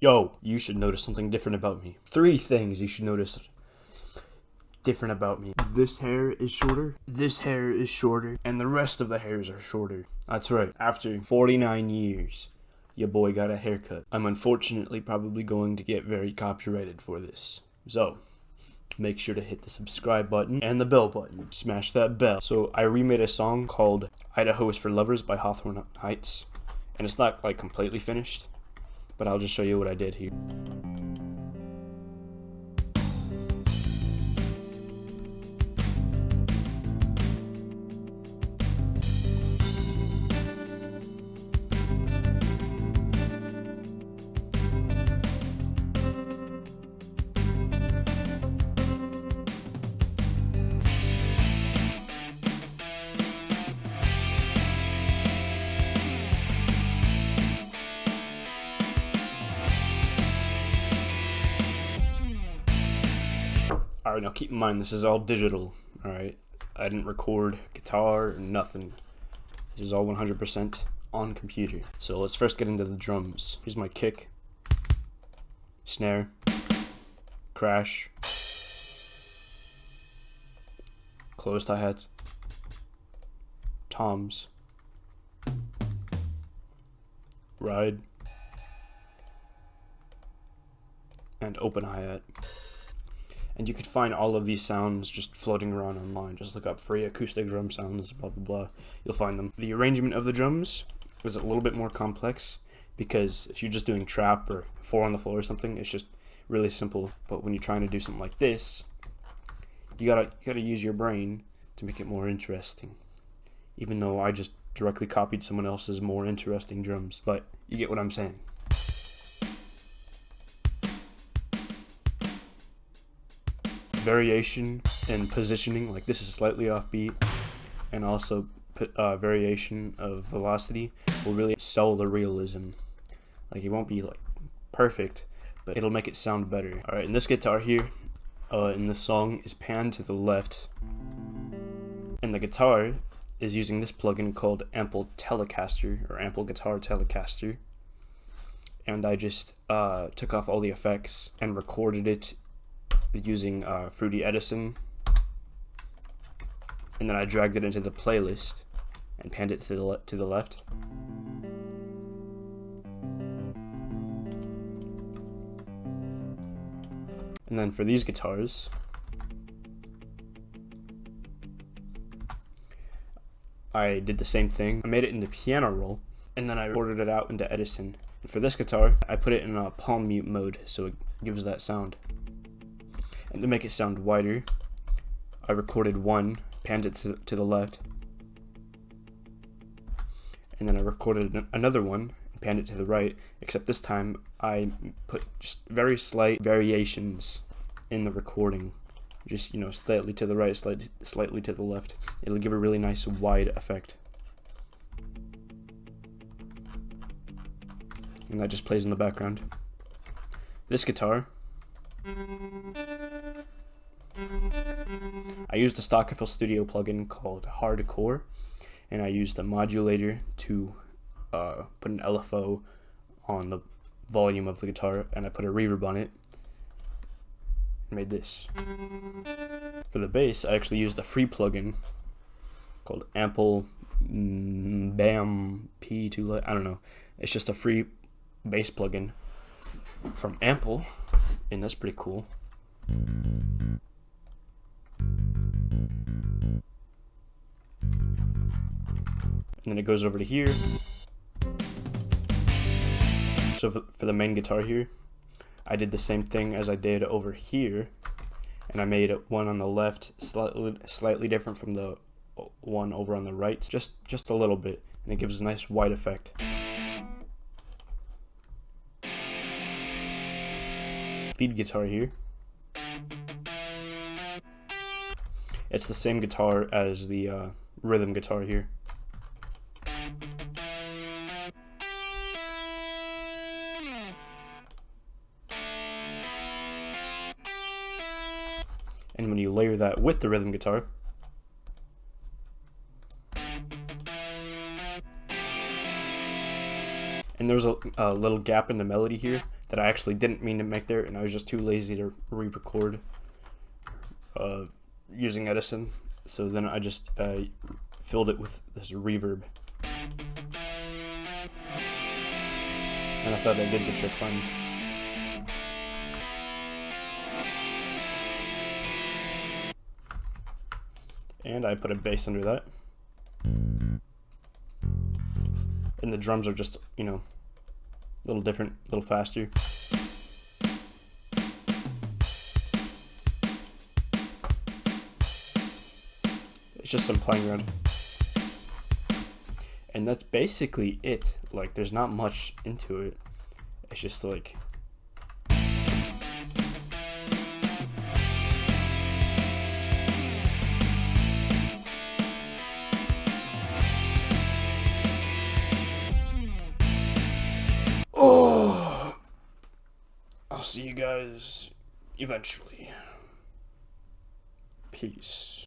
Yo, you should notice something different about me. 3 things you should notice different about me. This hair is shorter, this hair is shorter, and the rest of the hairs are shorter. That's right. After 49 years, your boy got a haircut. I'm unfortunately probably going to get very copyrighted for this. So, make sure to hit the subscribe button and the bell button. Smash that bell. So I remade a song called Idaho is for Lovers by Hawthorne Heights. And it's not like completely finished, but I'll just show you what I did here. Alright, now keep in mind, this is all digital, alright? I didn't record guitar or nothing. This is all 100% on computer. So let's first get into the drums. Here's my kick, snare, crash, closed hi-hats, toms, ride, and open hi-hat. And you could find all of these sounds just floating around online. Just look up free acoustic drum sounds, blah, blah, blah. You'll find them. The arrangement of the drums is a little bit more complex because if you're just doing trap or 4 on the floor or something, it's just really simple. But when you're trying to do something like this, you gotta use your brain to make it more interesting. Even though I just directly copied someone else's more interesting drums. But you get what I'm saying. Variation and positioning, like this is slightly offbeat, and also variation of velocity will really sell the realism. Like it won't be like perfect, but it'll make it sound better. Alright, and this guitar here in this song is panned to the left, and the guitar is using this plugin called Ample Telecaster, or Ample Guitar Telecaster, and I just took off all the effects and recorded it using Fruity Edison, and then I dragged it into the playlist and panned it to the left. And then for these guitars, I did the same thing. I made it into piano roll, and then I recorded it out into Edison. And for this guitar, I put it in a palm mute mode, so it gives that sound. And to make it sound wider, I recorded 1, panned it to the left, and then I recorded another one, and panned it to the right, except this time I put just very slight variations in the recording. Just, you know, slightly to the right, slightly to the left. It'll give a really nice wide effect. And that just plays in the background. This guitar, I used a stock FL Studio plugin called Hardcore, and I used a modulator to put an LFO on the volume of the guitar, and I put a reverb on it and made this. For the bass, I actually used a free plugin called Ample Bam P2. I don't know. It's just a free bass plugin from Ample, and that's pretty cool. And then it goes over to here. So for the main guitar here, I did the same thing as I did over here, and I made one on the left slightly different from the one over on the right, just a little bit, and it gives a nice wide effect. Lead guitar here. It's the same guitar as the rhythm guitar here. And when you layer that with the rhythm guitar, and there's a little gap in the melody here that I actually didn't mean to make there, and I was just too lazy to re-record using Edison. So then I just filled it with this reverb. And I thought I did the trick fine. And I put a bass under that. And the drums are just, you know, a little different, a little faster. It's just some playing around. And that's basically it. Like, there's not much into it. It's just like... Oh! I'll see you guys eventually. Peace.